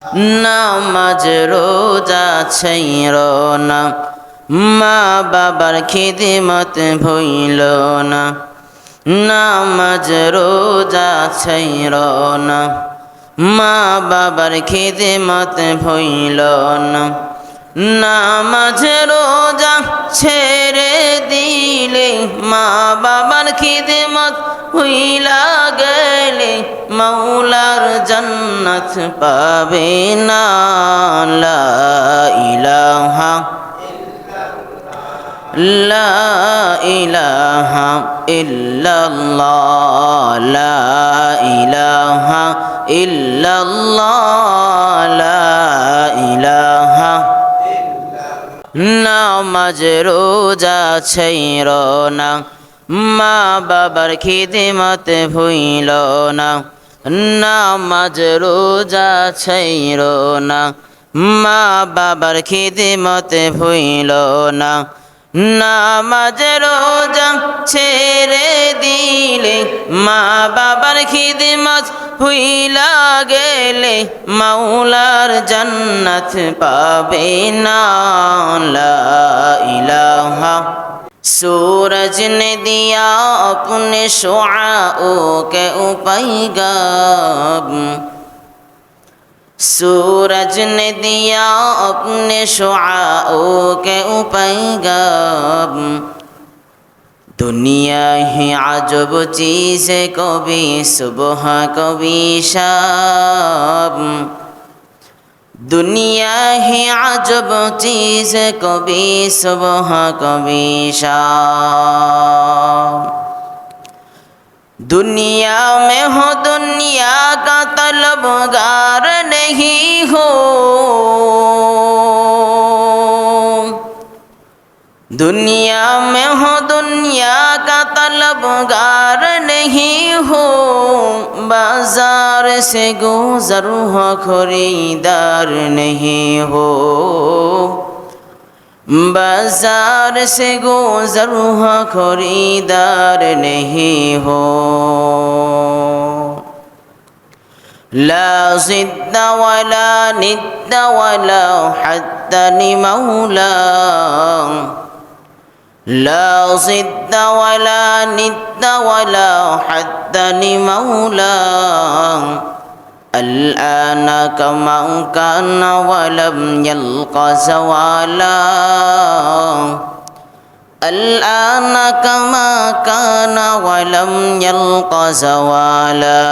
নামাজ রোজা ছাইরো না, মা বাবার খিদমত ভইল না। নামাজ রোজা ছাইরো না, মা বাবার খিদমত ভইল না। নামাজ রোজা ছেড়ে দিলে, মা বাবার খিদমত ভুইলা গেলে, মাওলার জান্নাত পাবে না। লা ইলাহা লা ইলাহা ইল্লাল্লাহ, লা ইলাহা ইল্লাল্লাহ, লা ইলাহা। নামাজ রোজা ছাইরো না, মা বাবার খিদমত ভুইল না। নামাজ রোজা ছাইরো না, মা বাবার খিদমত ভুইল না। নামাজ রোজা ছেড়ে দিলে, মা বাবার খিদমত ভুইলা গেলে, মাওলার জান্নাত পাবে না। লা ইলাহা। सूरज ने दिया अपने शुआओं के पैगाम, सूरज ने दिया अपने शुआओं के पैगाम। दुनिया ही अजब चीज़ है, कभी सुबह कभी शाम। दुनिया ही अजब चीज़ है, कभी सुबह कभी शाम। दुनिया में हो दुनिया का तलबगार नहीं हो, दुनिया में हो दुनिया का तलबगार नहीं हो। बाजार से गुजर हो खरीदार नहीं हो, बाजार से गुजर हो खरीदार नहीं हो। ला ज़िद्द वला निद्द वला हद्द लिमौला, لا ضد ولا ند ولا حد لمولى. الآن كما كان ولم يلق زوالا، الآن كما كان ولم يلق زوالا.